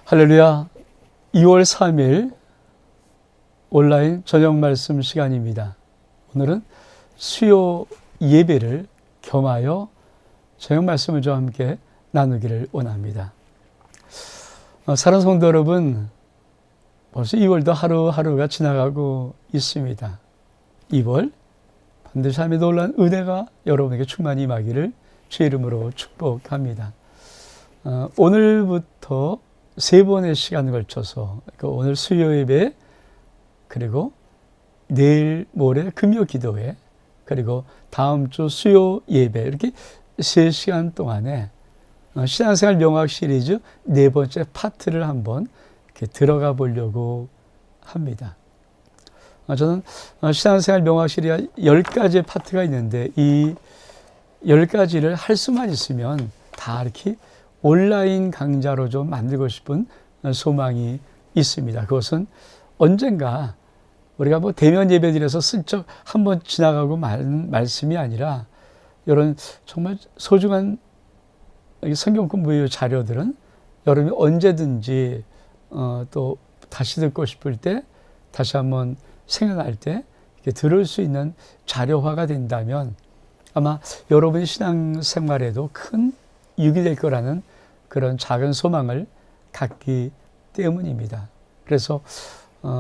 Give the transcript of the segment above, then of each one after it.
할렐루야. 2월 3일 온라인 저녁 말씀 시간입니다. 오늘은 수요 예배를 겸하여 저녁 말씀을 저와 함께 나누기를 원합니다. 사랑하는 성도 여러분, 벌써 2월도 하루하루가 지나가고 있습니다. 2월 반드시 하나님의 놀라운 은혜가 여러분에게 충만히 임하기를 주의 이름으로 축복합니다. 오늘부터 세 번의 시간을 걸쳐서 오늘 수요 예배, 그리고 내일 모레 금요 기도회, 그리고 다음 주 수요 예배, 이렇게 3시간 동안에 신앙생활 명확 시리즈 네 번째 파트를 한번 이렇게 들어가 보려고 합니다. 저는 신앙생활 명확 시리즈 10가지의 파트가 있는데 이 10가지를 할 수만 있으면 다 이렇게 온라인 강좌로 좀 만들고 싶은 소망이 있습니다. 그것은 언젠가 우리가 대면 예배드려서 슬쩍 한번 지나가고 말씀이 아니라 이런 정말 소중한 성경 공부의 자료들은 여러분이 언제든지 또 다시 듣고 싶을 때, 다시 한번 생각날 때 이렇게 들을 수 있는 자료화가 된다면 아마 여러분의 신앙생활에도 큰 유익이 될 거라는 그런 작은 소망을 갖기 때문입니다. 그래서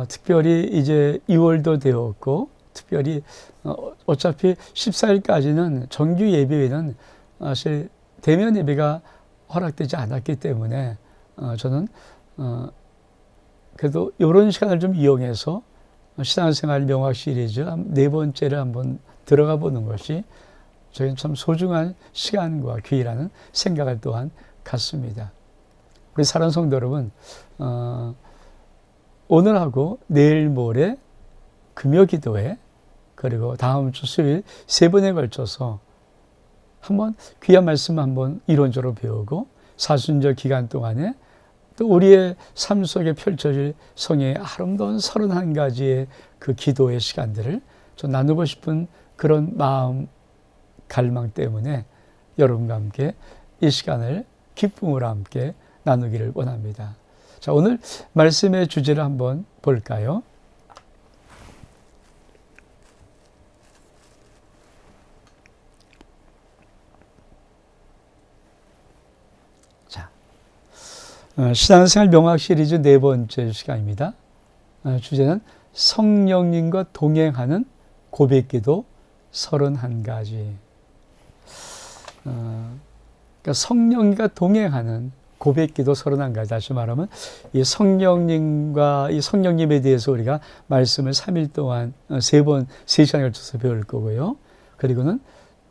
특별히 이제 2월도 되었고, 특별히 어차피 14일까지는 정규 예배에는 사실 대면 예배가 허락되지 않았기 때문에 저는 그래도 이런 시간을 좀 이용해서 신앙생활 명확 시리즈 네 번째를 한번 들어가 보는 것이 저희는 참 소중한 시간과 기회라는 생각을 또한 갖습니다. 우리 사랑하는 성도 여러분, 오늘하고 내일 모레 금요 기도회, 그리고 다음 주 수요일 세 번에 걸쳐서 한번 귀한 말씀 한번 이론적으로 배우고 사순절 기간 동안에 또 우리의 삶 속에 펼쳐질 성의 아름다운 31가지의 그 기도의 시간들을 좀 나누고 싶은 그런 마음 갈망 때문에 여러분과 함께 이 시간을 기쁨으로 함께 나누기를 원합니다. 자, 오늘 말씀의 주제를 한번 볼까요? 자, 신앙생활 명확 시리즈 네 번째 시간입니다. 주제는 성령님과 동행하는 고백기도 31가지. 그러니까 성령과 동행하는 고백기도 31가지. 다시 말하면 이 성령님과 이 성령님에 대해서 우리가 말씀을 3일 동안 3시간에 걸쳐서 배울 거고요. 그리고는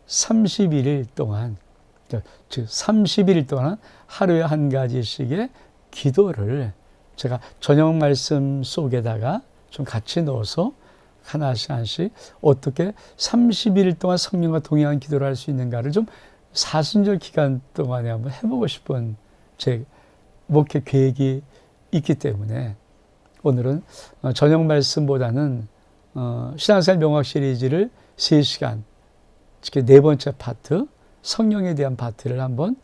31일 동안, 즉 31일 동안 하루에 한 가지씩의 기도를 제가 저녁 말씀 속에다가 좀 같이 넣어서 하나씩 어떻게 31일 동안 성령과 동행한 기도를 할 수 있는가를 좀 사순절 기간 동안에 한번 해보고 싶은 제 목회 계획이 있기 때문에 오늘은 저녁 말씀보다는 신앙생활 명확 시리즈를 3시간, 즉 네 번째 파트, 성령에 대한 파트를 한번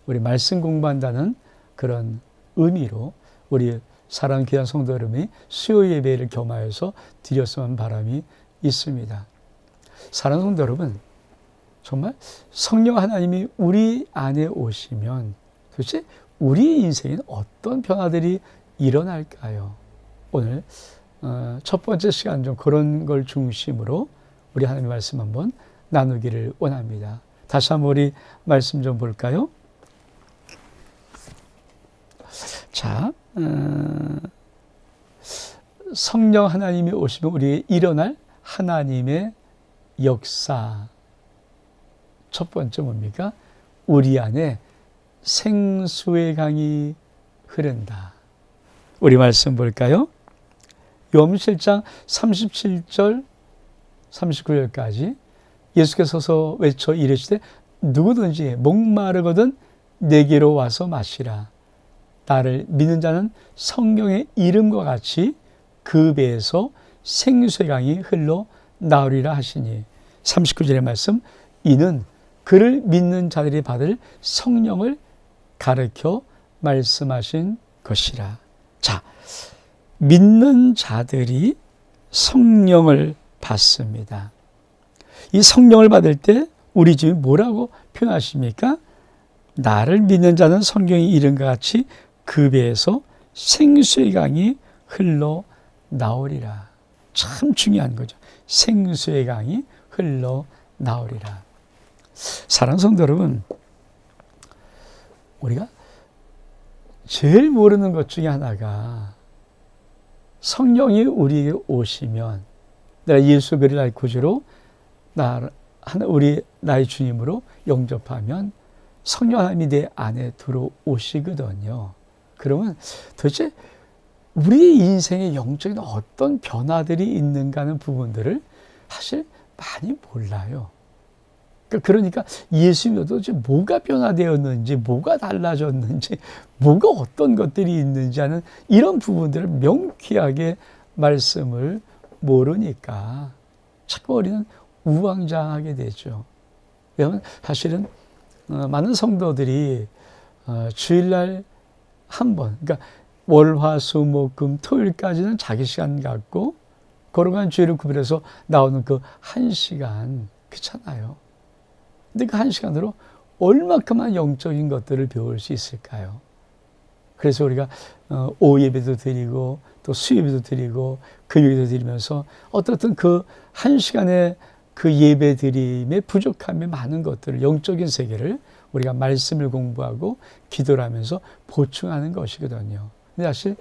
우리 말씀 공부한다는 그런 의미로 우리 사랑하는 귀한 성도 여러분이 수요 예배를 겸하여서 드렸으면 바람이 있습니다. 사랑하는 성도 여러분, 정말 성령 하나님이 우리 안에 오시면 도대체 우리 인생에는 어떤 변화들이 일어날까요? 오늘 첫 번째 시간 좀 그런 걸 중심으로 우리 하나님의 말씀 한번 나누기를 원합니다. 다시 한번 우리 말씀 좀 볼까요? 자, 성령 하나님이 오시면 우리에게 일어날 하나님의 역사. 첫 번째 뭡니까? 우리 안에 생수의 강이 흐른다. 우리 말씀 볼까요? 요한복음 7장 37절 39절까지 예수께서 서서 외쳐 이르시되 누구든지 목마르거든 내게로 와서 마시라. 나를 믿는 자는 성경의 이름과 같이 그 배에서 생수의 강이 흘러 나오리라 하시니. 39절의 말씀, 이는 그를 믿는 자들이 받을 성령을 가르쳐 말씀하신 것이라. 자, 믿는 자들이 성령을 받습니다. 이 성령을 받을 때 우리 주님 뭐라고 표현하십니까? 나를 믿는 자는 성경이 이름과 같이 그 배에서 생수의 강이 흘러나오리라. 참 중요한 거죠. 생수의 강이 흘러나오리라. 사랑하는 성도 여러분, 우리가 제일 모르는 것 중에 하나가 성령이 우리에게 오시면 내가 예수 그리스도 나의 구주로 나의 주님으로 영접하면 성령 하나님이 내 안에 들어오시거든요. 그러면 도대체 우리 인생의 영적인 어떤 변화들이 있는가 하는 부분들을 사실 많이 몰라요. 그러니까 예수님도 도대체 뭐가 변화되었는지, 뭐가 달라졌는지, 뭐가 어떤 것들이 있는지 하는 이런 부분들을 명쾌하게 말씀을 모르니까 자꾸 우리는 우왕좌왕하게 되죠. 왜냐하면 사실은 많은 성도들이 주일날 한 번, 그러니까 월, 화, 수, 목, 금, 토요일까지는 자기 시간 갖고 걸어간 주일을 구별해서 나오는 그 한 시간, 그렇잖아요. 근데 그 한 시간으로 얼마큼만 영적인 것들을 배울 수 있을까요? 그래서 우리가 오후 예배도 드리고 또 수요예배도 드리고 금요일도 드리면서 어떻든 그 한 시간의 그 예배 드림에 부족함이 많은 것들을, 영적인 세계를 우리가 말씀을 공부하고 기도를 하면서 보충하는 것이거든요. 근데 사실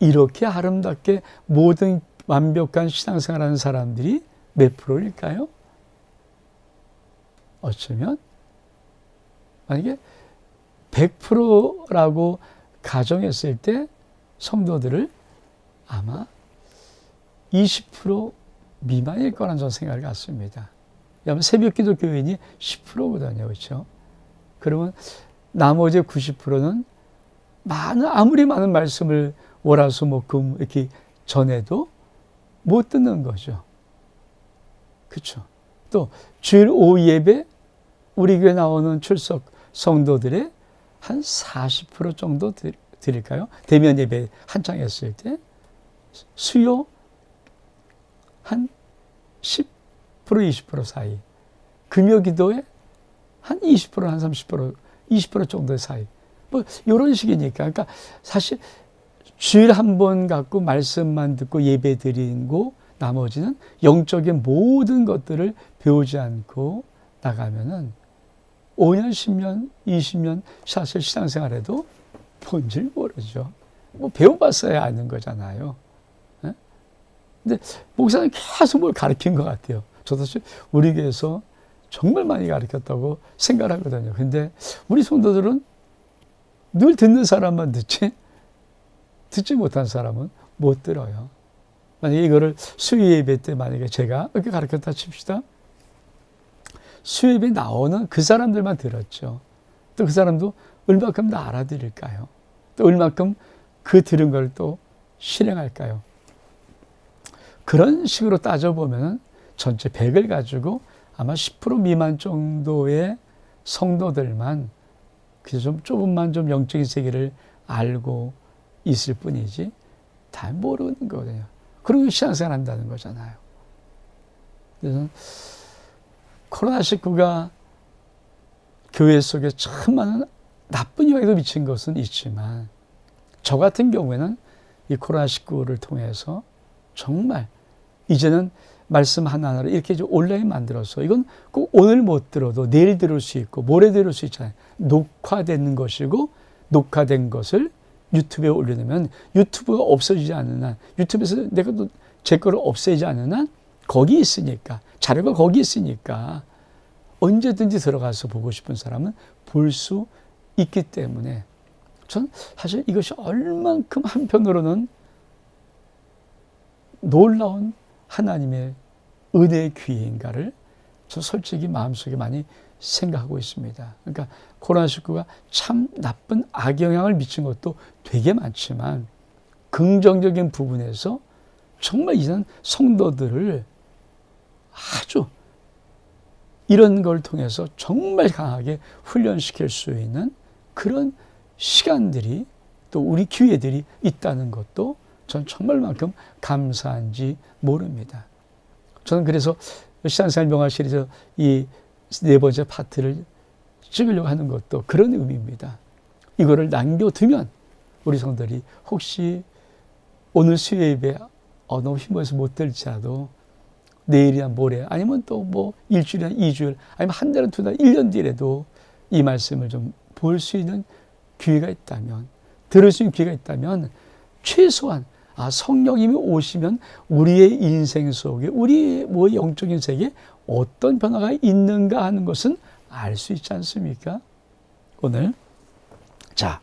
이렇게 아름답게 모든 완벽한 신앙생활하는 사람들이 몇 프로일까요? 어쩌면 만약에 100%라고 가정했을 때 성도들을 아마 20% 미만일 거라는 저는 생각을 갖습니다. 왜냐하면 새벽기도 교인이 10%거든요. 그렇죠? 그러면 나머지 90%는 아무리 많은 말씀을 월화수목금 이렇게 전해도 못 듣는 거죠. 그렇죠? 또 주일 오후 예배 우리 교회 나오는 출석 성도들의 한 40% 정도 드릴까요? 대면 예배 한창 했을 때 수요 한 10% 20% 사이, 금요 기도에 한 20% 한 30% 20% 정도 사이, 뭐 이런 식이니까. 그러니까 사실 주일 한 번 갖고 말씀만 듣고 예배 드리고 나머지는 영적인 모든 것들을 배우지 않고 나가면은 5년, 10년, 20년 사실 신앙생활에도 뭔지 모르죠. 뭐 배워봤어야 아는 거잖아요. 네? 근데 목사는 계속 뭘 가르친 것 같아요. 저도 우리 교회에서 정말 많이 가르쳤다고 생각을 하거든요. 근데 우리 성도들은 늘 듣는 사람만 듣지 못한 사람은 못 들어요. 만약에 이거를 수요예배 때 만약에 제가 이렇게 가르쳤다 칩시다. 수요예배 나오는 그 사람들만 들었죠. 또 그 사람도 얼마큼 다 알아들을까요? 또 얼마큼 그 들은 걸 또 실행할까요? 그런 식으로 따져보면 전체 100을 가지고 아마 10% 미만 정도의 성도들만 그래서 조금만 좀 영적인 세계를 알고 있을 뿐이지 다 모르는 거거든요. 그리고 신앙생활 한다는 거잖아요. 그래서 코로나19가 교회 속에 참 많은 나쁜 영향도 미친 것은 있지만 저 같은 경우에는 이 코로나19를 통해서 정말 이제는 말씀 하나하나를 이렇게 온라인 만들어서 이건 꼭 오늘 못 들어도 내일 들을 수 있고 모레 들을 수 있잖아요. 녹화되는 것이고 녹화된 것을 유튜브에 올려놓으면 유튜브가 없어지지 않는 한, 유튜브에서 내가 또 제 거를 없애지 않는 한 거기 있으니까, 자료가 거기 있으니까 언제든지 들어가서 보고 싶은 사람은 볼 수 있기 때문에 전 사실 이것이 얼만큼 한편으로는 놀라운 하나님의 은혜의 기회인가를 저 솔직히 마음속에 많이 생각하고 있습니다. 그러니까 코로나19가 참 나쁜 악영향을 미친 것도 되게 많지만 긍정적인 부분에서 정말 이런 성도들을 아주 이런 걸 통해서 정말 강하게 훈련시킬 수 있는 그런 시간들이 또 우리 기회들이 있다는 것도 전 정말만큼 감사한지 모릅니다. 저는 그래서 신앙생활 명화 시리즈 이 4번째 파트를 찍으려고 하는 것도 그런 의미입니다. 이거를 남겨두면 우리 성도들이 혹시 오늘 수요 예배 너무 힘들어서 못 들지라도 내일이나 모레 아니면 또 뭐 일주일이나 2주일 아니면 한 달이나 2달, 1년 뒤에도 이 말씀을 좀 볼 수 있는 기회가 있다면, 들을 수 있는 기회가 있다면 최소한 성령님이 오시면 우리의 인생 속에 우리 뭐 영적인 세계에 어떤 변화가 있는가 하는 것은 알 수 있지 않습니까? 오늘 자,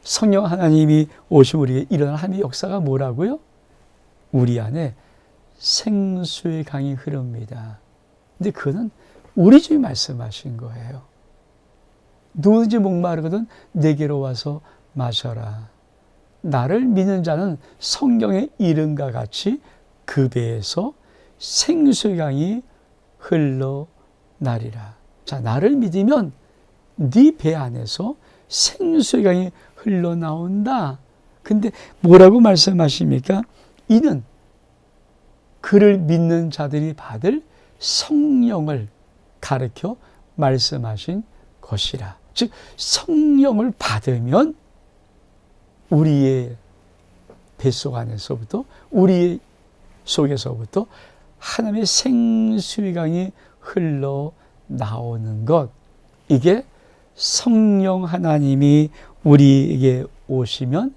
성령 하나님이 오시면 우리에게 일어날 하나님의 역사가 뭐라고요? 우리 안에 생수의 강이 흐릅니다. 근데 그거는 우리 주님 말씀하신 거예요. 누구든지 목마르거든 내게로 와서 마셔라. 나를 믿는 자는 성경의 이름과 같이 그 배에서 생수의 강이 흘러나리라. 자, 나를 믿으면 네 배 안에서 생수의 강이 흘러나온다. 근데 뭐라고 말씀하십니까? 이는 그를 믿는 자들이 받을 성령을 가르쳐 말씀하신 것이라. 즉 성령을 받으면 우리의 뱃속 안에서부터 우리 속에서부터 하나님의 생수의 강이 흘러나오는 것, 이게 성령 하나님이 우리에게 오시면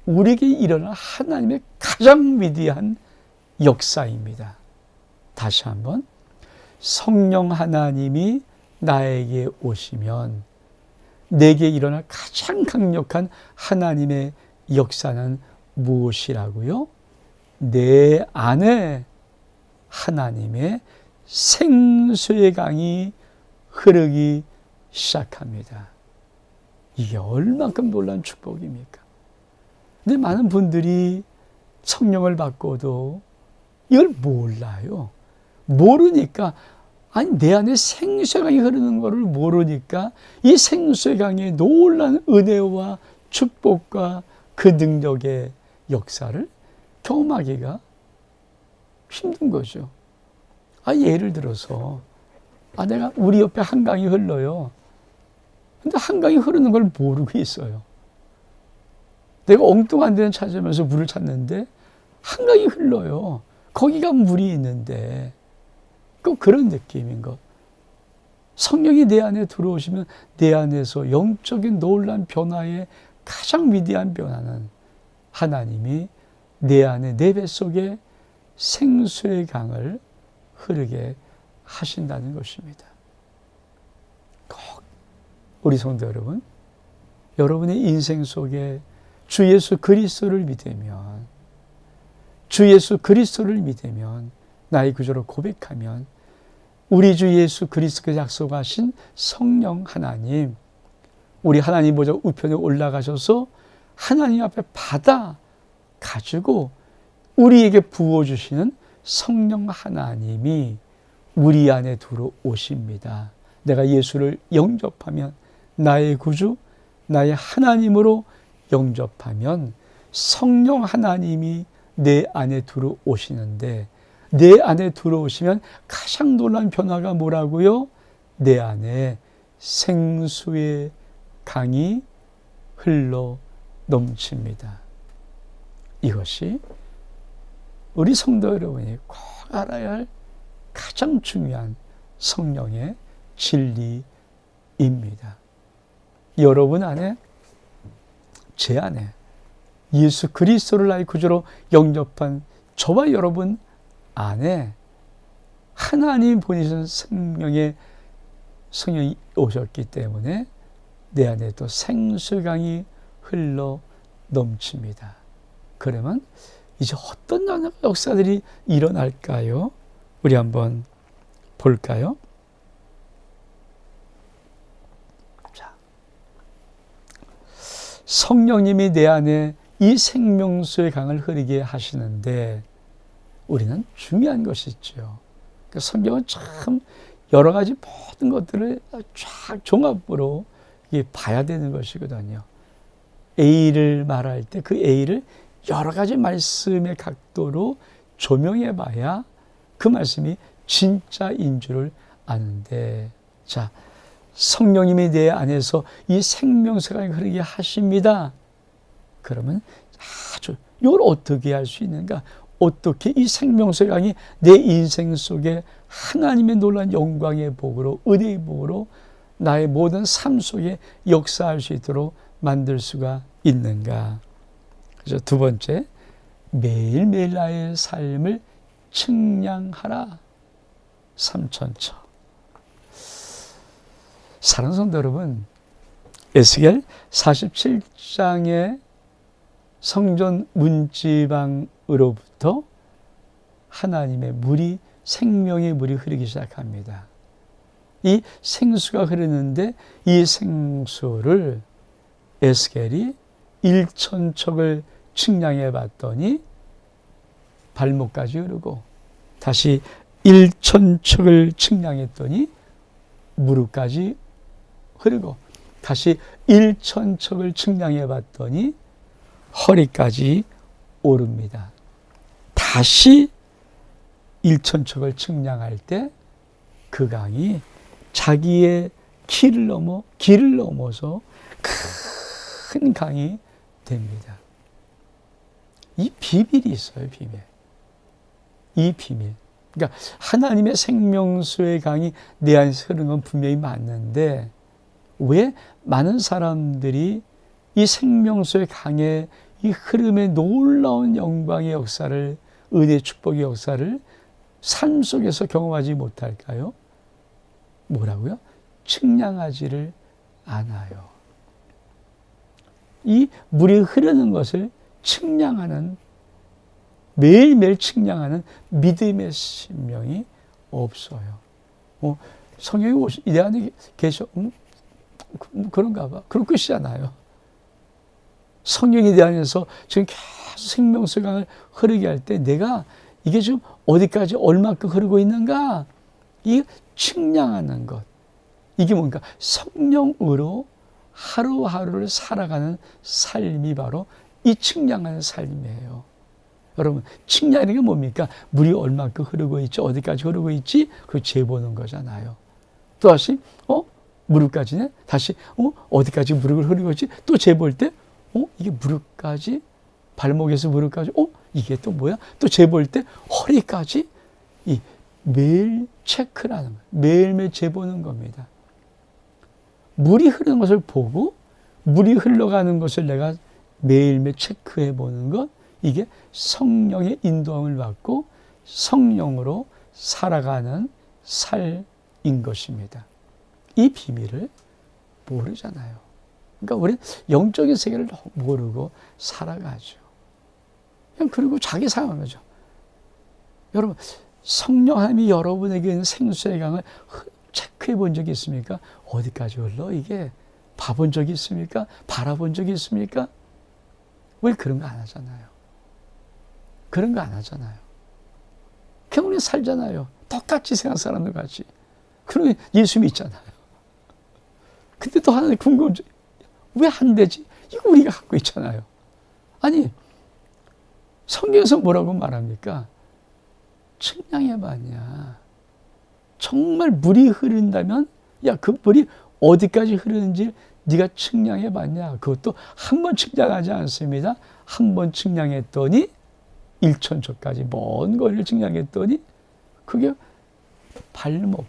우리에게 일어날 하나님의 가장 위대한 역사입니다. 다시 한번, 성령 하나님이 나에게 오시면 내게 일어날 가장 강력한 하나님의 역사는 무엇이라고요? 내 안에 하나님의 생수의 강이 흐르기 시작합니다. 이게 얼만큼 놀라운 축복입니까? 근데 많은 분들이 성령을 받고도 이걸 몰라요. 모르니까, 내 안에 생수의 강이 흐르는 것을 모르니까 이 생수의 강의 놀라운 은혜와 축복과 그 능력의 역사를 경험하기가 힘든 거죠. 예를 들어서 내가 우리 옆에 한강이 흘러요. 근데 한강이 흐르는 걸 모르고 있어요. 내가 엉뚱한 데는 찾으면서 물을 찾는데 한강이 흘러요. 거기가 물이 있는데, 꼭 그런 느낌인 것. 성령이 내 안에 들어오시면 내 안에서 영적인 놀라운 변화의 가장 위대한 변화는 하나님이 내 안에 내 뱃속에 생수의 강을 흐르게 하신다는 것입니다. 꼭 우리 성도 여러분, 여러분의 인생 속에 주 예수 그리스도를 믿으면, 주 예수 그리스도를 믿으면, 나의 구주로 고백하면 우리 주 예수 그리스도께서 약속하신 성령 하나님, 우리 하나님 보좌 우편에 올라가셔서 하나님 앞에 받아 가지고 우리에게 부어주시는 성령 하나님이 우리 안에 들어오십니다. 내가 예수를 영접하면, 나의 구주, 나의 하나님으로 영접하면 성령 하나님이 내 안에 들어오시는데, 내 안에 들어오시면 가장 놀라운 변화가 뭐라고요? 내 안에 생수의 강이 흘러 넘칩니다. 이것이 우리 성도 여러분이 꼭 알아야 할 가장 중요한 성령의 진리입니다. 여러분 안에, 제 안에 예수 그리스도를 나의 구주로 영접한 저와 여러분 안에 하나님 보내신 성령이 오셨기 때문에 내 안에 또 생수강이 흘러 넘칩니다. 그러면 이제 어떤 역사들이 일어날까요? 우리 한번 볼까요? 자, 성령님이 내 안에 이 생명수의 강을 흐르게 하시는데 우리는 중요한 것이 있죠. 그러니까 성경은 참 여러 가지 모든 것들을 쫙 종합으로 봐야 되는 것이거든요. A를 말할 때 그 A를 여러 가지 말씀의 각도로 조명해 봐야 그 말씀이 진짜인 줄을 아는데, 자, 성령님이 내 안에서 이 생명수가 흐르게 하십니다. 그러면 아주 이걸 어떻게 할 수 있는가? 어떻게 이 생명수의 강이 내 인생 속에 하나님의 놀라운 영광의 복으로, 은혜의 복으로 나의 모든 삶 속에 역사할 수 있도록 만들 수가 있는가? 그래서 두 번째, 매일매일 나의 삶을 측량하라. 3천처. 사랑하는 성도 여러분, 에스겔 47장의 성전 문지방으로부터 하나님의 물이, 생명의 물이 흐르기 시작합니다. 이 생수가 흐르는데 이 생수를 에스겔이 1,000척을 측량해 봤더니 발목까지 흐르고, 다시 1,000척을 측량했더니 무릎까지 흐르고, 다시 1,000척을 측량해 봤더니 허리까지 오릅니다. 다시 1,000척을 측량할 때 그 강이 자기의 길을 넘어서 큰 강이 됩니다. 이 비밀이 있어요, 비밀. 이 비밀. 그러니까 하나님의 생명수의 강이 내 안에서 흐르는 건 분명히 맞는데, 왜 많은 사람들이 이 생명수의 강의 이 흐름의 놀라운 영광의 역사를, 은혜의 축복의 역사를 삶 속에서 경험하지 못할까요? 뭐라고요? 측량하지를 않아요. 이 물이 흐르는 것을 측량하는, 매일매일 측량하는 믿음의 심령이 없어요. 성령이 내 안에 계셔. 그런가 봐. 그런 끝이잖아요. 성령이 내 안에서 지금 계속 생명수 강을 흐르게 할 때 내가 이게 지금 어디까지 얼마큼 흐르고 있는가? 이 측량하는 것. 이게 뭔가 성령으로 하루하루를 살아가는 삶이 바로 이 측량하는 삶이에요. 여러분, 측량하는 게 뭡니까? 물이 얼마큼 흐르고 있지, 어디까지 흐르고 있지, 그걸 재보는 거잖아요. 또 다시 무릎까지네. 다시 어디까지 무릎을 흐르고 있지, 또 재볼 때 이게 무릎까지, 발목에서 무릎까지, 이게 또 뭐야? 또 재볼 때 허리까지. 이 매일 체크라는 거예요. 매일매일 재보는 겁니다. 물이 흐르는 것을 보고 물이 흘러가는 것을 내가 매일매일 체크해 보는 것, 이게 성령의 인도함을 받고 성령으로 살아가는 삶인 것입니다. 이 비밀을 모르잖아요. 그러니까 우리는 영적인 세계를 모르고 살아가죠. 그냥 그리고 자기 상한 거죠. 여러분, 성령함이 여러분에게 있는 생수의 강을 체크해 본 적이 있습니까? 어디까지 흘러? 이게 봐본 적이 있습니까? 바라본 적이 있습니까? 왜 그런 거 안 하잖아요. 그런 거 안 하잖아요. 그냥 우리 살잖아요. 똑같이 세상 사람들 같이. 그러면 예수 믿잖아요. 근데 또 하나님 궁금증, 왜 안 되지? 이거 우리가 갖고 있잖아요. 아니, 성경에서 뭐라고 말합니까? 측량해봤냐? 정말 물이 흐른다면, 야, 그 물이 어디까지 흐르는지 네가 측량해봤냐? 그것도 한 번 측량하지 않습니다. 한 번 측량했더니 1,000척까지 먼 거리를 측량했더니 그게 발목,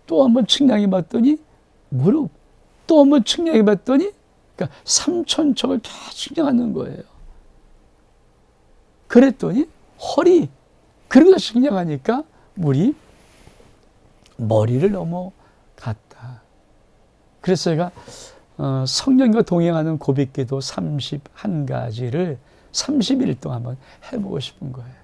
또 한 번 측량해봤더니 무릎, 또 한 번 측량해봤더니, 그러니까 3,000척을 다 측량하는 거예요. 그랬더니 허리, 그러고 측량하니까 물이 머리를 넘어갔다. 그래서 제가 성령과 동행하는 고백기도 31가지를 30일 동안 한번 해보고 싶은 거예요.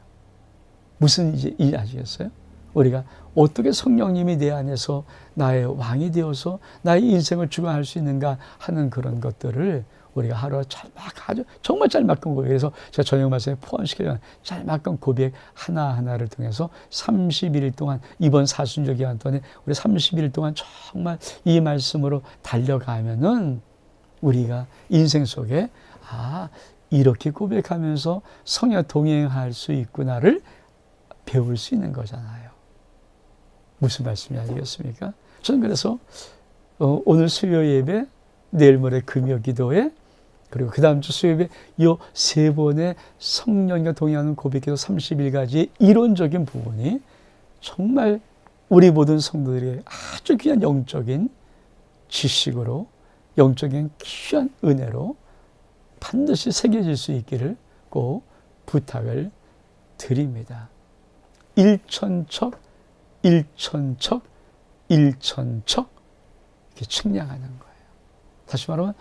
무슨 일이 아시겠어요? 우리가 어떻게 성령님이 내 안에서 나의 왕이 되어서 나의 인생을 주관할 수 있는가 하는 그런 것들을 우리가 하루 아주 정말 짤막한 고백, 그래서 제가 저녁 말씀에 포함시키는 짤막한 고백 하나하나를 통해서 30일 동안, 이번 사순절 기간 동안에 우리 30일 동안 정말 이 말씀으로 달려가면은 우리가 인생 속에 이렇게 고백하면서 성령과 동행할 수 있구나를 배울 수 있는 거잖아요. 무슨 말씀이 아니겠습니까? 저는 그래서 오늘 수요 예배, 내일 모레 금요 기도회, 그리고 그 다음 주 수요 예배 이 세 번의 성령과 동행하는 고백기도 31가지의 이론적인 부분이 정말 우리 모든 성도들의 아주 귀한 영적인 지식으로, 영적인 귀한 은혜로 반드시 새겨질 수 있기를 꼭 부탁을 드립니다. 일천척, 일천척, 일천척 이렇게 측량하는 거예요. 다시 말하면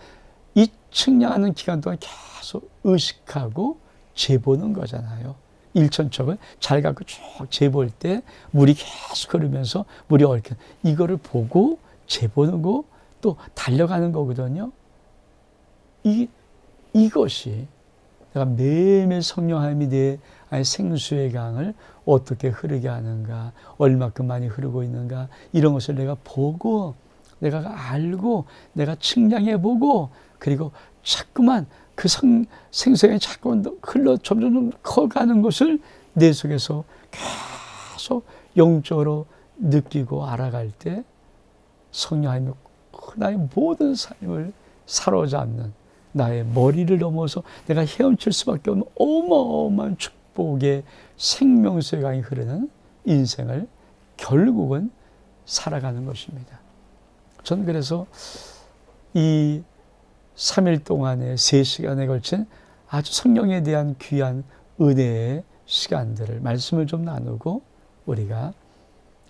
이 측량하는 기간 동안 계속 의식하고 재보는 거잖아요. 일천척을 잘 갖고 쭉 재볼 때 물이 계속 흐르면서 물이 얽혀 이거를 보고 재보는 거 또 달려가는 거거든요. 이것이 내가 매일매일 성령 하나님이 내 생수의 강을 어떻게 흐르게 하는가, 얼마큼 많이 흐르고 있는가, 이런 것을 내가 보고, 내가 알고, 내가 측량해보고, 그리고 자꾸만 그 생수의 강이 자꾸 점점 커가는 것을 내 속에서 계속 영적으로 느끼고 알아갈 때 성령 하나님이 나의 모든 삶을 사로잡는, 나의 머리를 넘어서 내가 헤엄칠 수밖에 없는 어마어마한 축복의 생명수의 강이 흐르는 인생을 결국은 살아가는 것입니다. 저는 그래서 이 3일 동안의 3시간에 걸친 아주 성령에 대한 귀한 은혜의 시간들을 말씀을 좀 나누고 우리가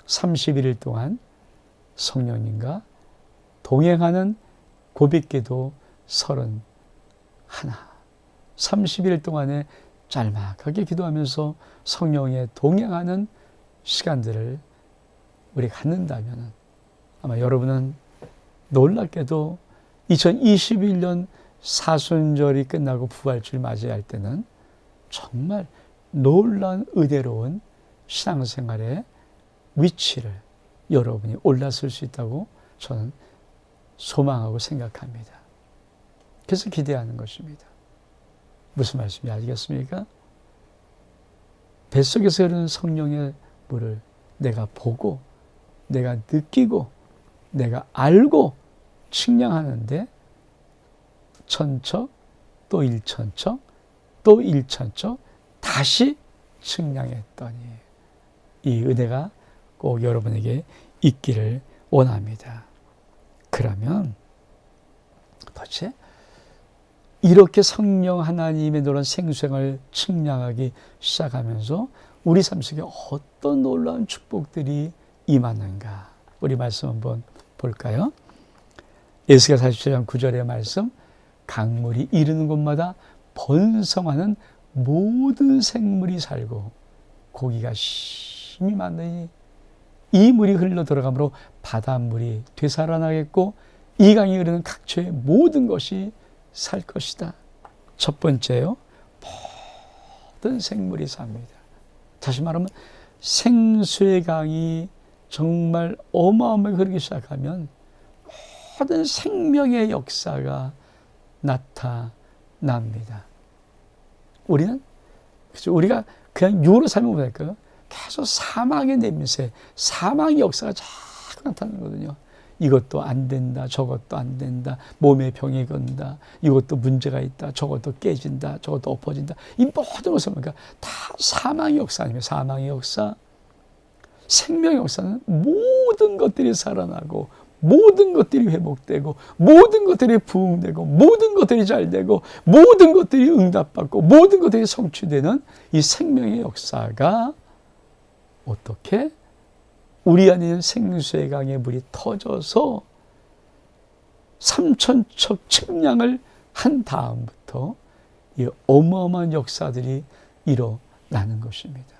31일 동안 성령님과 동행하는 고백기도 31, 30일 동안에 짤막하게 기도하면서 성령에 동행하는 시간들을 우리 갖는다면 아마 여러분은 놀랍게도 2021년 사순절이 끝나고 부활주를 맞이할 때는 정말 놀라운 의대로운 신앙생활의 위치를 여러분이 올라설 수 있다고 저는 소망하고 생각합니다. 그래서 기대하는 것입니다. 무슨 말씀인지 알겠습니까? 뱃속에서 흐르는 성령의 물을 내가 보고, 내가 느끼고, 내가 알고 측량하는데 천척, 또 일천척, 또 일천척 다시 측량했더니 이 은혜가 꼭 여러분에게 있기를 원합니다. 그러면 도대체 이렇게 성령 하나님의 노란 생수생을 측량하기 시작하면서 우리 삶 속에 어떤 놀라운 축복들이 임하는가? 우리 말씀 한번 볼까요? 에스겔 47장 9절의 말씀, 강물이 이르는 곳마다 번성하는 모든 생물이 살고 고기가 심히 많으니 이 물이 흘러 들어가므로 바닷물이 되살아나겠고 이 강이 흐르는 각처의 모든 것이 살 것이다. 첫 번째요, 모든 생물이 삽니다. 다시 말하면 생수의 강이 정말 어마어마하게 흐르기 시작하면 모든 생명의 역사가 나타납니다. 우리가 그냥 육으로 살면 뭐랄까요? 계속 사망의 냄새, 사망의 역사가 자꾸 나타나거든요. 이것도 안 된다, 저것도 안 된다, 몸에 병이 건다, 이것도 문제가 있다, 저것도 깨진다, 저것도 엎어진다. 이 모든 것은 뭔가 다 사망의 역사 아니면 사망의 역사, 생명의 역사는 모든 것들이 살아나고 모든 것들이 회복되고 모든 것들이 부흥되고 모든 것들이 잘되고 모든 것들이 응답받고 모든 것들이 성취되는 이 생명의 역사가 어떻게 우리 안에 있는 생수의 강의 물이 터져서 3천척 측량을 한 다음부터 이 어마어마한 역사들이 일어나는 것입니다.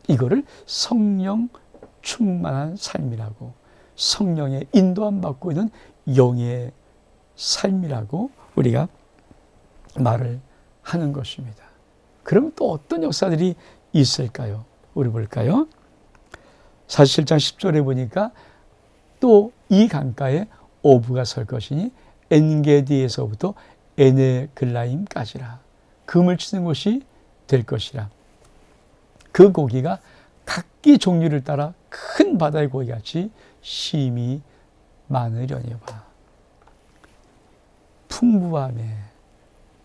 이거를 성령 충만한 삶이라고, 성령의 인도함 받고 있는 영의 삶이라고 우리가 말을 하는 것입니다. 그럼 또 어떤 역사들이 있을까요? 우리 볼까요? 47장 10절에 보니까 또 이 강가에 어부가 설 것이니 엔게디에서부터 에네글라임까지라. 금을 치는 곳이 될 것이라. 그 고기가 각기 종류를 따라 큰 바다의 고기같이 심히 많으려니와.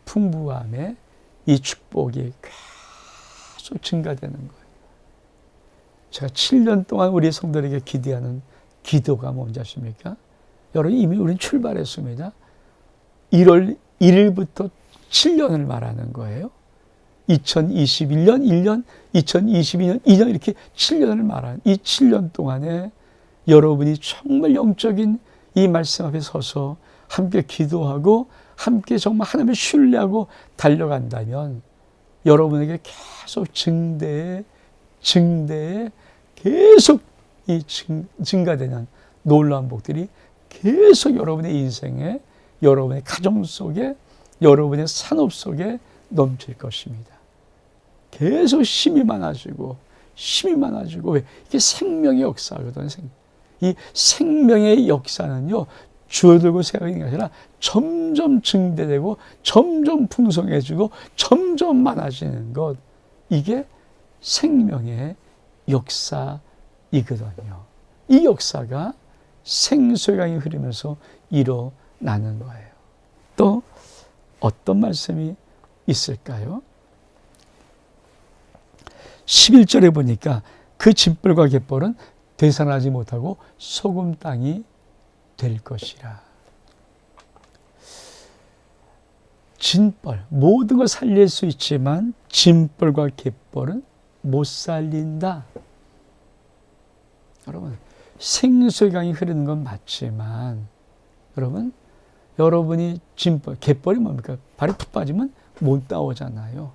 풍부함에 이 축복이 계속 증가되는 거예요. 제가 7년 동안 우리 성도들에게 기대하는 기도가 뭔지 아십니까? 여러분, 이미 우리는 출발했습니다. 1월 1일부터 7년을 말하는 거예요. 2021년 1년, 2022년 2년, 이렇게 7년을 말하는 이 7년 동안에 여러분이 정말 영적인 이 말씀 앞에 서서 함께 기도하고 함께 정말 하나님을 신뢰하고 달려간다면 여러분에게 계속 증대에 계속 이 증가되는 놀라운 복들이 계속 여러분의 인생에, 여러분의 가정 속에, 여러분의 산업 속에 넘칠 것입니다. 계속 힘이 많아지고 왜? 이게 생명의 역사거든요. 이 생명의 역사는요, 줄어들고 세가는 게 아니라 점점 증대되고 점점 풍성해지고 점점 많아지는 것, 이게 생명의 역사이거든요. 이 역사가 생수의 강이 흐르면서 일어나는 거예요. 또 어떤 말씀이 있을까요? 11절에 보니까 그 진벌과 갯벌은 되살아나지 못하고 소금 땅이 될 것이라. 진벌, 모든 걸 살릴 수 있지만 진벌과 갯벌은 못 살린다. 여러분, 생수의 강이 흐르는 건 맞지만 여러분이 진벌, 갯벌이 뭡니까? 발이 푹 빠지면 못 나오잖아요.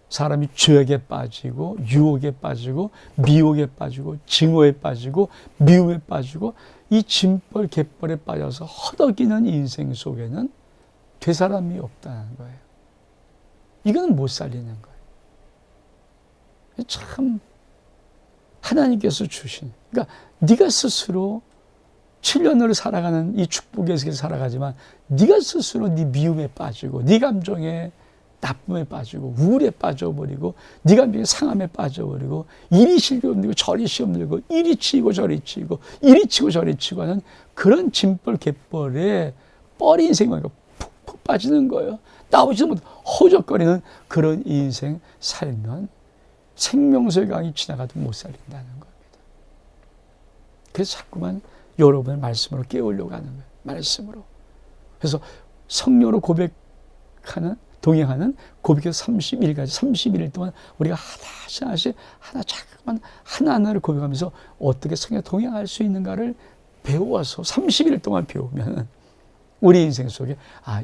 사람이 죄악에 빠지고 유혹에 빠지고 미혹에 빠지고 증오에 빠지고 미움에 빠지고 이 진벌 갯벌에 빠져서 허덕이는 인생 속에는 되사람이 없다는 거예요. 이건 못 살리는 거예요. 참 하나님께서 주신, 그러니까 네가 스스로 7년을 살아가는 이 축복의 세계에서 살아가지만 네가 스스로 네 미움에 빠지고 네 감정에 나쁨에 빠지고 우울에 빠져버리고 네 감정에 상함에 빠져버리고 이리 실없들고 저리 시험들고 이리 치고 저리 치고 이리 치고 저리 치고 하는 그런 진벌 갯벌에 뻘이 인생이 푹푹 빠지는 거예요. 나오지도 못해 허적거리는 그런 인생 살면 생명수의 강이 지나가도 못 살린다는 겁니다. 그래서 자꾸만 여러분의 말씀으로 깨우려고 하는 거예요. 말씀으로. 그래서 성령으로 동행하는 고백에서 31일 동안 우리가 하나씩 자꾸만 하나하나를 고백하면서 어떻게 성령과 동행할 수 있는가를 배워서 30일 동안 배우면 우리 인생 속에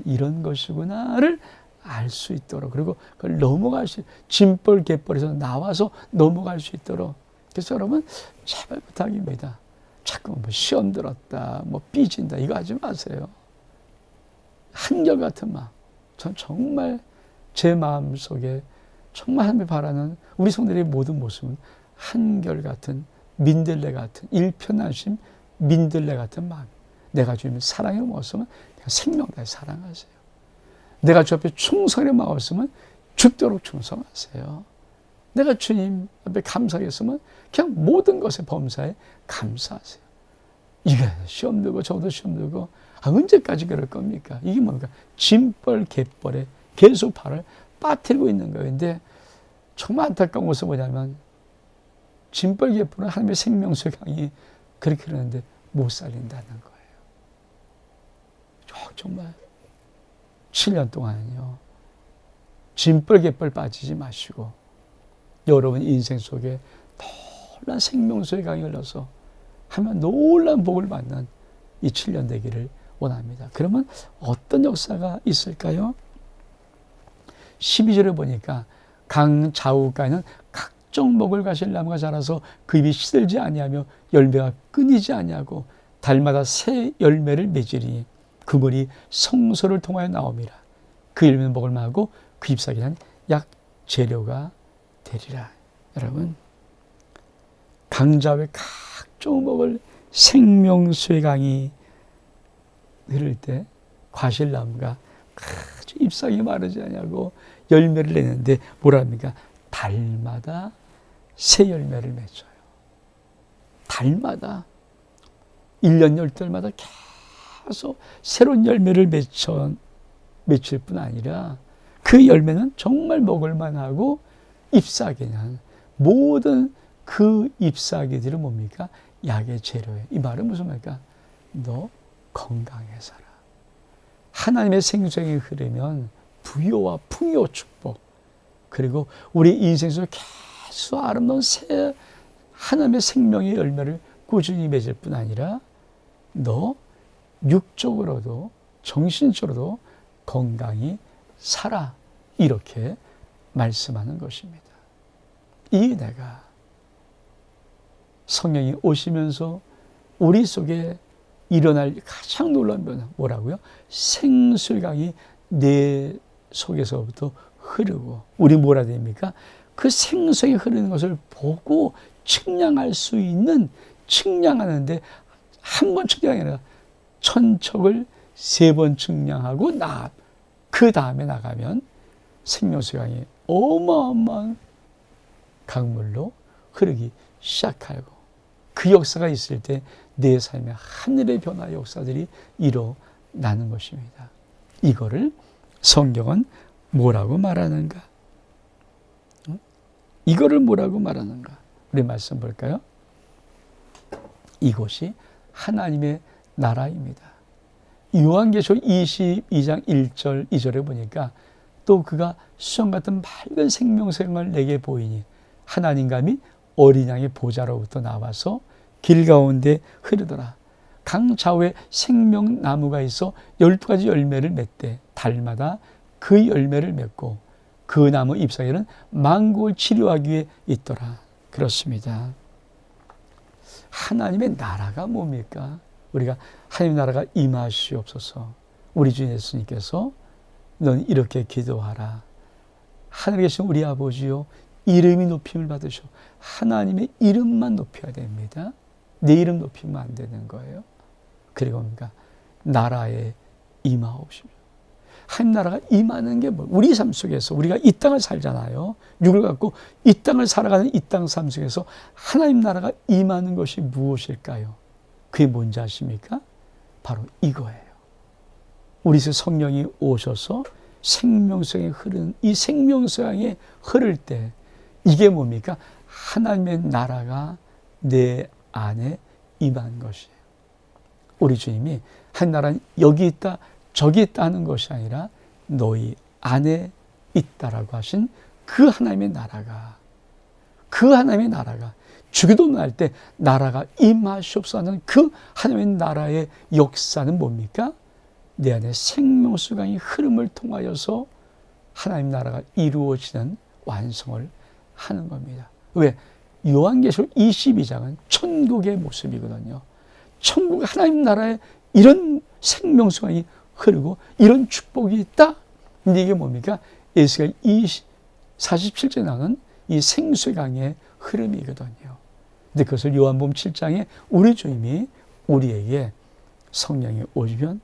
이런 것이구나를 알 수 있도록, 그리고 그걸 넘어갈 수, 진벌 갯벌에서 나와서 넘어갈 수 있도록. 그래서 여러분, 제발 부탁입니다. 자꾸 시험 들었다, 삐진다, 이거 하지 마세요. 한결같은 마음. 전 정말 제 마음 속에 정말 하나님이 바라는 우리 성도들의 모든 모습은 한결같은 민들레 같은 일편안심 민들레 같은 마음. 내가 주님을 사랑해 먹었으면 그냥 생명 다해 사랑하세요. 내가 주 앞에 충성해 먹었으면 죽도록 충성하세요. 내가 주님 앞에 감사했으면 그냥 모든 것에 범사에 감사하세요. 이게 시험 들고 저도 시험 들고 언제까지 그럴 겁니까? 이게 뭡니까? 진벌 갯벌에 계속 발을 빠뜨리고 있는 거예요. 근데 정말 안타까운 것은 뭐냐면 진벌 갯벌은 하나님의 생명수의 강이 그렇게 흐르는데 못 살린다는 거예요. 정말 7년 동안요, 진벌 갯벌 빠지지 마시고 여러분 인생 속에 놀란 생명수의 강이 흘러서 하면 놀란 복을 받는 이 7년 되기를 원합니다. 그러면 어떤 역사가 있을까요? 12절에 보니까 강 좌우가에는 각종 먹을 가실 나무가 자라서 그 잎이 시들지 아니하며 열매가 끊이지 아니하고 달마다 새 열매를 맺으리니 그 물이 성소를 통하여 나옴이라. 그 열매는 먹을 만하고 그 잎사귀는 약 재료가 되리라. 여러분, 강좌우에 각종 먹을 생명수의 강이 흐를 때 과실나무가 아주 잎사귀 마르지 않냐고 열매를 내는데 뭐라 합니까? 달마다 새 열매를 맺어요. 달마다 1년 10달마다 계속 새로운 열매를 맺힐 뿐 아니라 그 열매는 정말 먹을 만하고 잎사귀는 모든 그 잎사귀들은 뭡니까? 약의 재료예요. 이 말은 무슨 말일까? 너 건강해 살아. 하나님의 생수가 흐르면 부요와 풍요 축복, 그리고 우리 인생 속에 계속 아름다운 새 하나님의 생명의 열매를 꾸준히 맺을 뿐 아니라 너 육적으로도 정신적으로도 건강히 살아. 이렇게 말씀하는 것입니다. 이 은혜가 성령이 오시면서 우리 속에 일어날 가장 놀라운 변화 뭐라고요? 생수강이 내 속에서부터 흐르고, 우리 뭐라 됩니까? 그 생수가 흐르는 것을 보고 측량할 수 있는, 측량하는데 한 번 측량이 아니라 천척을 3번 측량하고 그 다음에 나가면 생명수강이 어마어마한 강물로 흐르기 시작하고, 그 역사가 있을 때 내 삶에 하늘의 변화 역사들이 일어나는 것입니다. 이거를 성경은 뭐라고 말하는가? 이거를 뭐라고 말하는가? 우리 말씀 볼까요? 이곳이 하나님의 나라입니다. 요한계시록 22장 1절 2절에 보니까 또 그가 수정 같은 맑은 생명색을 내게 보이니 하나님과 및 어린 양의 보좌로부터 나와서 길 가운데 흐르더라. 강 좌우에 생명나무가 있어 12가지 열매를 맺되 달마다 그 열매를 맺고 그 나무 잎사귀는 만국을 치료하기 위해 있더라. 그렇습니다. 하나님의 나라가 뭡니까? 우리가 하나님의 나라가 임하시옵소서. 우리 주 예수님께서 넌 이렇게 기도하라. 하늘에 계신 우리 아버지요, 이름이 높임을 받으셔. 하나님의 이름만 높여야 됩니다. 내 이름 높이면 안 되는 거예요. 그리고 뭡니까? 나라에 임하옵시며. 하나님 나라가 임하는 게 뭐? 우리 삶 속에서 우리가 이 땅을 살잖아요. 육을 갖고 이 땅을 살아가는 이 땅 삶 속에서 하나님 나라가 임하는 것이 무엇일까요? 그게 뭔지 아십니까? 바로 이거예요. 우리 성령이 오셔서 생명수강이 흐르는 이 생명수강이 흐를 때 이게 뭡니까? 하나님의 나라가 내 안에 임한 것이에요. 우리 주님이 한 나라는 여기 있다 저기 있다 하는 것이 아니라 너희 안에 있다라고 하신 그 하나님의 나라가, 그 하나님의 나라가 주기도문 할 때 나라가 임하시옵소서 하는 그 하나님의 나라의 역사는 뭡니까? 내 안에 생명수강이 흐름을 통하여서 하나님 나라가 이루어지는 완성을 하는 겁니다. 왜? 요한계시록 22장은 천국의 모습이거든요. 천국 하나님 나라에 이런 생명수강이 흐르고 이런 축복이 있다. 근데 이게 뭡니까? 에스겔 47장에 나오는 이 생수강의 흐름이거든요. 근데 그것을 요한복음 7장에 우리 주님이 우리에게 성령이 오시면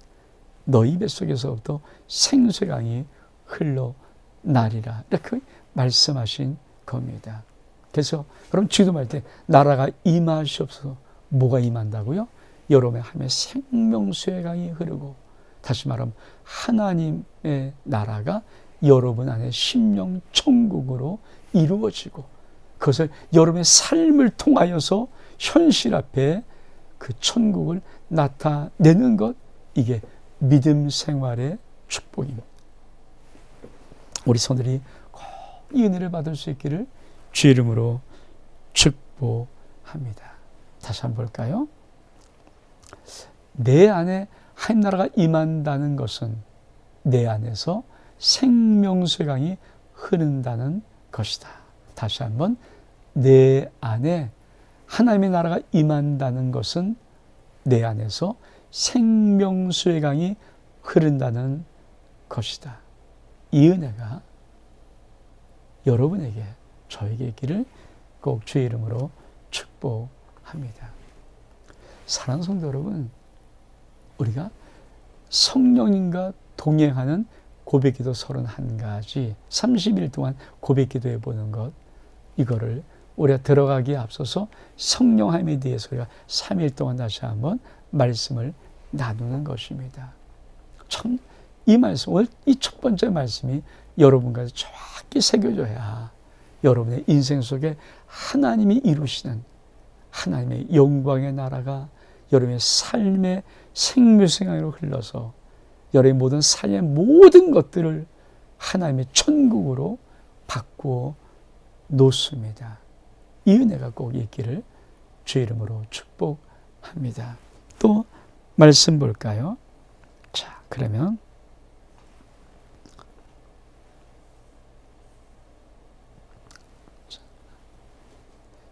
너희 뱃속에서부터 생수강이 흘러나리라. 이렇게 말씀하신 겁니다. 그래서 그럼 기도할 때 나라가 임하시옵소서. 뭐가 임한다고요? 여러분의 하나님의 생명수의 강이 흐르고, 다시 말하면 하나님의 나라가 여러분 안에 심령 천국으로 이루어지고, 그것을 여러분의 삶을 통하여서 현실 앞에 그 천국을 나타내는 것, 이게 믿음 생활의 축복입니다. 우리 성도들이 꼭 이 은혜를 받을 수 있기를 주의 이름으로 축복합니다. 다시 한번 볼까요? 내 안에 하나님 나라가 임한다는 것은 내 안에서 생명수의 강이 흐른다는 것이다. 다시 한번, 내 안에 하나님의 나라가 임한다는 것은 내 안에서 생명수의 강이 흐른다는 것이다. 이 은혜가 여러분에게, 저에게 있기를 꼭 주의 이름으로 축복합니다. 사랑하는 성도 여러분, 우리가 성령님과 동행하는 고백기도 31가지, 30일 동안 고백기도해 보는 것, 이거를 우리가 들어가기에 앞서서 성령함에 대해서 우리가 3일 동안 다시 한번 말씀을 나누는 것입니다. 참 이 말씀, 오늘 이 첫 번째 말씀이 여러분과 정확히 새겨져야 여러분의 인생 속에 하나님이 이루시는 하나님의 영광의 나라가 여러분의 삶의 생명생활로 흘러서 여러분의 모든 삶의 모든 것들을 하나님의 천국으로 바꾸어 놓습니다. 이 은혜가 꼭 있기를 주의 이름으로 축복합니다. 또 말씀 볼까요? 자, 그러면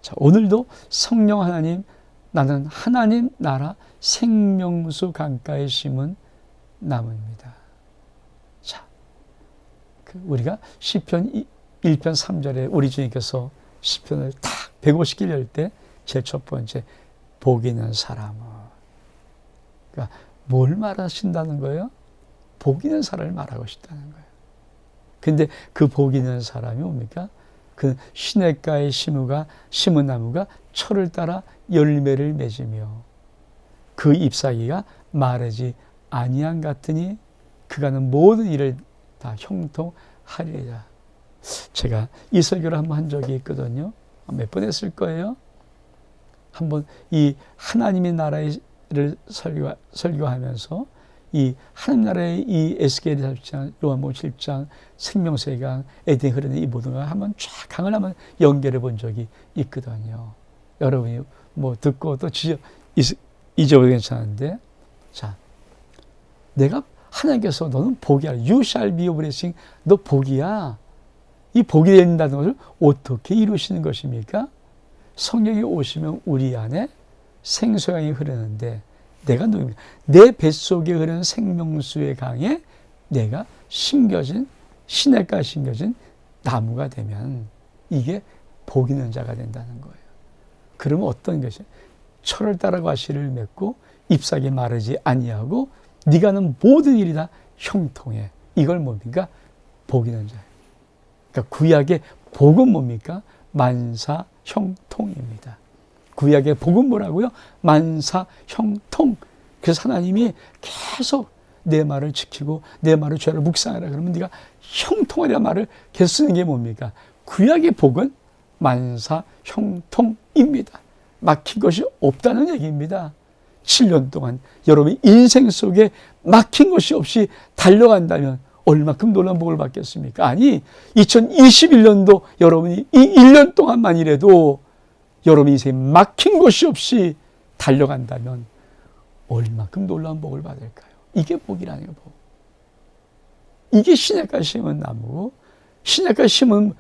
자, 오늘도 성령 하나님, 나는 하나님 나라 생명수 강가에 심은 나무입니다. 자, 우리가 시편 1편 3절에 우리 주님께서 시편을 딱 150길 열 때 제일 첫 번째 복 있는 사람은, 그러니까 뭘 말하신다는 거예요? 복 있는 사람을 말하고 싶다는 거예요. 근데 그 복 있는 사람이 뭡니까? 그 시냇가에 심은 나무가 철을 따라 열매를 맺으며 그 잎사귀가 마르지 아니한 같으니 그가는 모든 일을 다 형통하리라. 제가 이 설교를 한번 한 적이 있거든요. 몇 번 했을 거예요. 한번 이 하나님의 나라를 설교하면서 이 하나님 나라의 이 에스겔 40장, 요한복음 7장, 생명수의 강, 에덴에 흐르는 이 모든 걸 한번 쫙 강을 한번 연결해 본 적이 있거든요. 여러분이 뭐 듣고 또 잊어버려도 괜찮은데, 자, 내가 하나님께서 너는 복이야. You shall be a blessing. 너 복이야. 이 복이 된다는 것을 어떻게 이루시는 것입니까? 성령이 오시면 우리 안에 생수강이 흐르는데 내가 누굽니까? 내 뱃속에 흐르는 생명수의 강에 내가 심겨진, 시냇가에 심겨진 나무가 되면 이게 복 있는 자가 된다는 거예요. 그러면 어떤 것이? 철을 따라 과실을 맺고 잎사귀 마르지 아니하고 네가 하는 모든 일이 다 형통해. 이걸 뭡니까? 복 있는 자예요. 그러니까 구약의 복은 뭡니까? 만사 형통입니다. 구약의 복은 뭐라고요? 만사 형통. 그래서 하나님이 계속 내 말을 지키고 내 말을 죄를 묵상하라 그러면 네가 형통하리라는 말을 계속 쓰는 게 뭡니까? 구약의 복은 만사 형통입니다. 막힌 것이 없다는 얘기입니다. 7년 동안 여러분이 인생 속에 막힌 것이 없이 달려간다면 얼마큼 놀라운 복을 받겠습니까? 아니, 2021년도 여러분이 이 1년 동안만이라도 여러분 인생에 막힌 것이 없이 달려간다면 얼마큼 놀라운 복을 받을까요? 이게 복이라는 거. 복. 이게 시냇가에 심은 나무고, 시냇가에 심은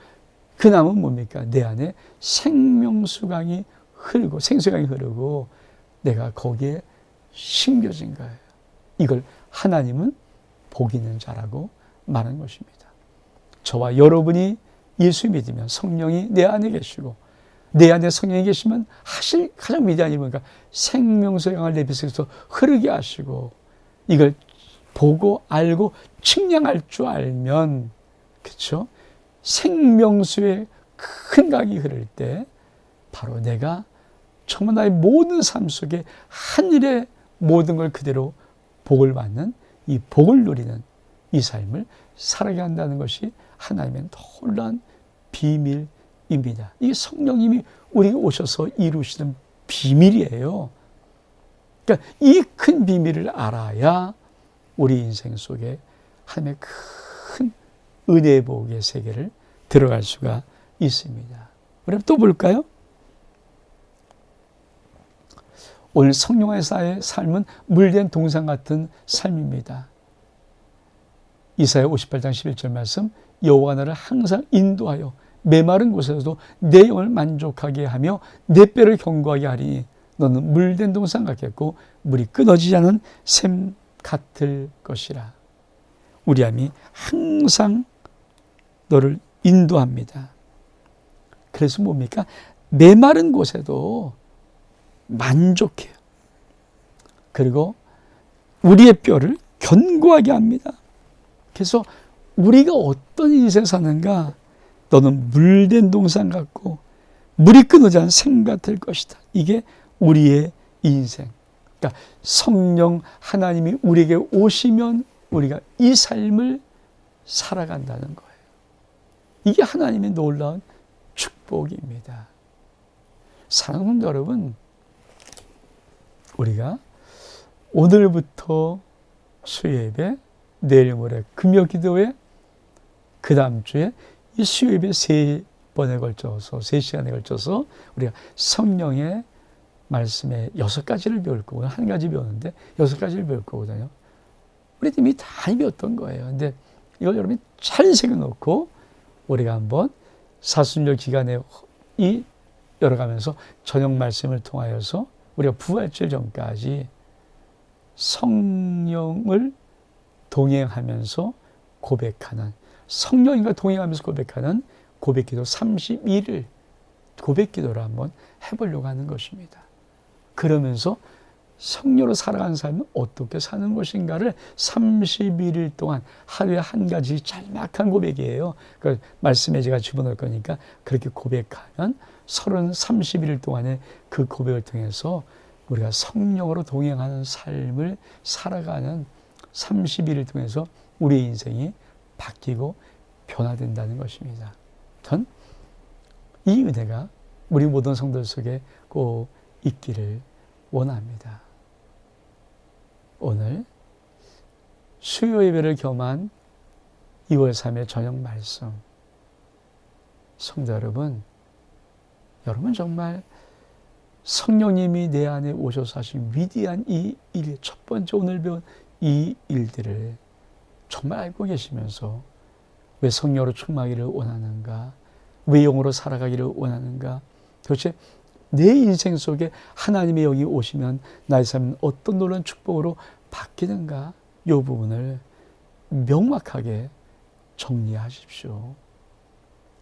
그 나무는 뭡니까? 내 안에 생명수강이 흐르고, 생수강이 흐르고 내가 거기에 심겨진 거예요. 이걸 하나님은 복 있는 자라고 말하는 것입니다. 저와 여러분이 예수 믿으면 성령이 내 안에 계시고 내 안에 성령이 계시면 하실 가장 위대한 일이 뭔가 생명수의 강을 내 뱃속에서 흐르게 하시고 이걸 보고 알고 측량할 줄 알면, 그렇죠? 생명수의 큰 강이 흐를 때 바로 내가 정말 나의 모든 삶 속에 하늘의 모든 걸 그대로 복을 받는 이 복을 누리는 이 삶을 살아가게 한다는 것이 하나님의 놀라운 비밀입니다. 이 성령님이 우리에게 오셔서 이루시는 비밀이에요. 그러니까 이 큰 비밀을 알아야 우리 인생 속에 하나님의 큰 은혜의 복의 세계를 들어갈 수가 있습니다. 우리 또 볼까요? 오늘 성령의 삶은 물된 동산 같은 삶입니다. 이사야 58장 11절 말씀, 여호와가 나를 항상 인도하여 메마른 곳에서도 내 영을 만족하게 하며 내 뼈를 견고하게 하리니 너는 물된 동산 같겠고 물이 끊어지지 않은 샘 같을 것이라. 우리 하나님이 항상 너를 인도합니다. 그래서 뭡니까? 메마른 곳에도 만족해요. 그리고 우리의 뼈를 견고하게 합니다. 그래서 우리가 어떤 인생 사는가? 너는 물된 동산 같고 물이 끊어지 않은 샘 같을 것이다. 이게 우리의 인생. 그러니까 성령 하나님이 우리에게 오시면 우리가 이 삶을 살아간다는 거예요. 이게 하나님의 놀라운 축복입니다. 사랑하는 성도 여러분, 우리가 오늘부터 수요예배, 내일 모레 금요 기도회, 그 다음 주에 이 수요예배 3번에 걸쳐서 3시간에 걸쳐서 우리가 성령의 말씀의 6가지를 배울 거고, 한 가지 배우는데 6가지를 배울 거거든요. 우리 이미 다 배웠던 거예요. 근데 이걸 여러분이 잘 새겨놓고 우리가 한번 사순절 기간에 열어가면서 저녁 말씀을 통하여서 우리가 부활절 전까지 성령을 동행하면서 고백하는, 성령님과 동행하면서 고백하는 고백기도 31일 고백기도를 한번 해보려고 하는 것입니다. 그러면서 성령으로 살아가는 삶은 어떻게 사는 것인가를 31일 동안 하루에 한 가지 짤막한 고백이에요. 그 말씀에 제가 집어넣을 거니까 그렇게 고백하면 31일 동안의 그 고백을 통해서 우리가 성령으로 동행하는 삶을 살아가는 31일 통해서 우리의 인생이 바뀌고 변화된다는 것입니다. 전 이 은혜가 우리 모든 성도들 속에 꼭 있기를 원합니다. 오늘 수요 예배를 겸한 2월 3일 저녁 말씀, 성도 여러분 정말 성령님이 내 안에 오셔서 하신 위대한 이 일, 첫 번째 오늘 배운 이 일들을 정말 알고 계시면서 왜 성령으로 충만하기를 원하는가? 왜 영으로 살아가기를 원하는가? 도대체 내 인생 속에 하나님의 영이 오시면 나의 삶은 어떤 놀라운 축복으로 바뀌는가? 이 부분을 명확하게 정리하십시오.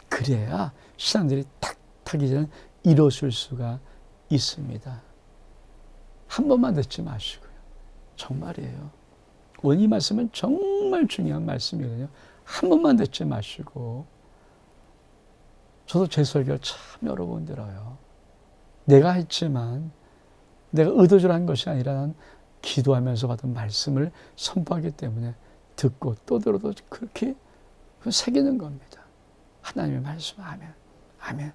그래야 신앙들이 탁탁 이제는 이루어질 수가 있습니다. 한 번만 듣지 마시고요. 정말이에요. 오늘 이 말씀은 정말 중요한 말씀이거든요. 한 번만 듣지 마시고, 저도 제 설교를 참 여러 번 들어요. 내가 했지만 내가 의도적으로 한 것이 아니라 난 기도하면서 받은 말씀을 선포하기 때문에 듣고 또 들어도 그렇게 새기는 겁니다. 하나님의 말씀, 아멘. 아멘.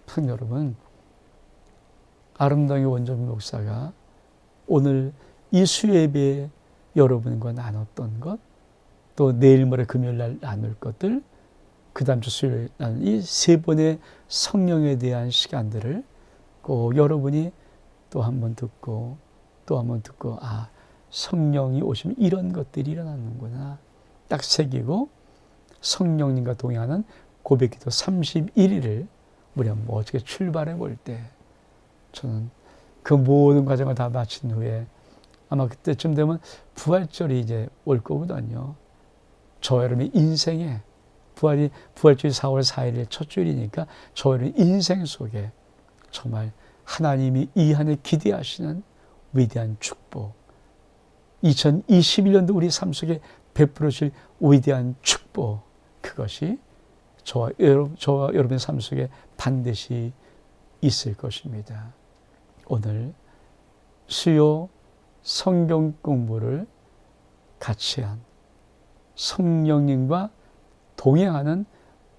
성도 여러분, 아름다운 원정민 목사가 오늘 이 수요예배에 여러분과 나눴던 것, 또 내일 모레 금요일 날 나눌 것들, 그 다음 주 수요일 나눌 이 3번의 성령에 대한 시간들을 꼭 여러분이 또 한 번 듣고 또 한 번 듣고, 아, 성령이 오시면 이런 것들이 일어나는구나 딱 새기고 성령님과 동행하는 고백기도 31일을 우리 한번 어떻게 출발해 볼 때, 저는 그 모든 과정을 다 마친 후에 아마 그때쯤 되면 부활절이 이제 올 거거든요. 저 여러분의 인생에 부활절이 4월 4일 첫 주일이니까 저 여러분 인생 속에 정말 하나님이 이 한 해 기대하시는 위대한 축복, 2021년도 우리 삶 속에 베풀어질 위대한 축복, 그것이 저와 여러분의 삶 속에 반드시 있을 것입니다. 오늘 수요 성경 공부를 같이 한 성령님과 동행하는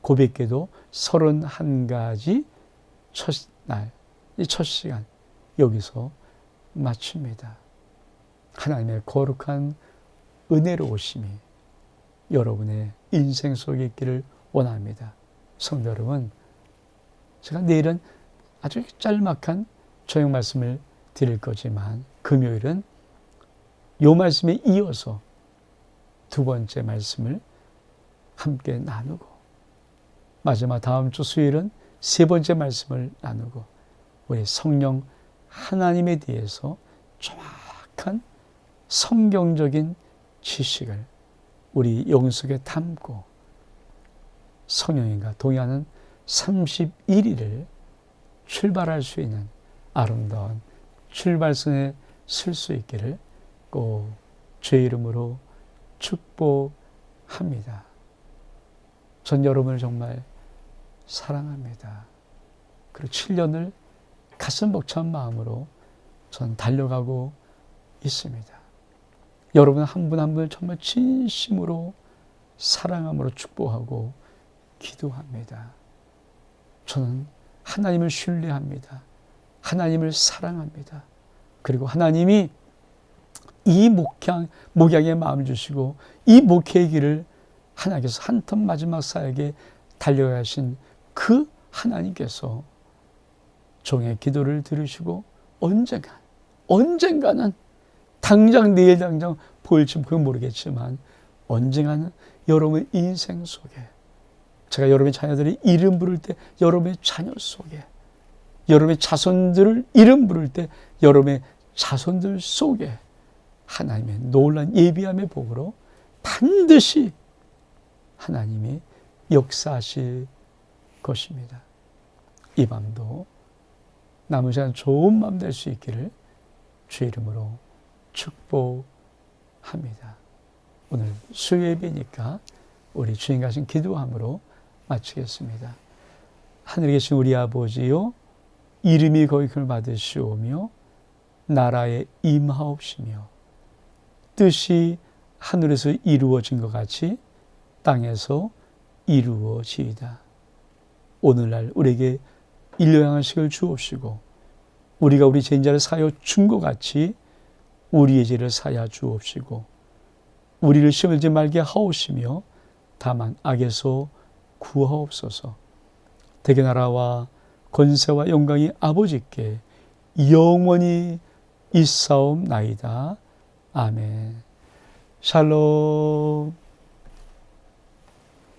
고백기도 31가지 첫날, 이 첫 시간 여기서 마칩니다. 하나님의 거룩한 은혜로우심이 여러분의 인생 속에 있기를 원합니다. 성도 여러분, 제가 내일은 아주 짤막한 저녁 말씀을 드릴 거지만 금요일은 이 말씀에 이어서 2번째 말씀을 함께 나누고, 마지막 다음 주 수요일은 3번째 말씀을 나누고, 우리 성령 하나님에 대해서 정확한 성경적인 지식을 우리 영 속에 담고 성령님과 동행하는 31일을 출발할 수 있는 아름다운 출발선에 설 수 있기를 꼭 주의 이름으로 축복합니다. 전 여러분을 정말 사랑합니다. 그리고 7년을 가슴 벅찬 마음으로 전 달려가고 있습니다. 여러분 한 분 한 분을 정말 진심으로 사랑함으로 축복하고 기도합니다. 저는 하나님을 신뢰합니다. 하나님을 사랑합니다. 그리고 하나님이 이 목양의 마음을 주시고 이 목회의 길을 하나님께서 한 텀 마지막 사역에 달려가신 그 하나님께서 종의 기도를 들으시고 언젠가는 당장 내일 당장 보일지 그건 모르겠지만 언젠가는 여러분의 인생 속에 제가 여러분의 자녀들이 이름 부를 때 여러분의 자녀 속에 여러분의 자손들을 이름 부를 때 여러분의 자손들 속에 하나님의 놀라운 예비함의 복으로 반드시 하나님이 역사하실 것입니다. 이 밤도 남은 시간 좋은 밤 될 수 있기를 주의 이름으로 축복합니다. 오늘 수요예배니까 우리 주님 가신 기도함으로 마치겠습니다. 하늘에 계신 우리 아버지요, 이름이 거룩함을 받으시오며 나라에 임하옵시며 뜻이 하늘에서 이루어진 것 같이 땅에서 이루어지이다. 오늘날 우리에게 일용양식을 주옵시고 우리가 우리 죄인자를 사하여 준 것 같이 우리의 죄를 사하여 주옵시고 우리를 시험에 들지 말게 하옵시며 다만 악에서 구하옵소서. 대개 나라와 권세와 영광이 아버지께 영원히 있사옵나이다. 아멘. 샬롬.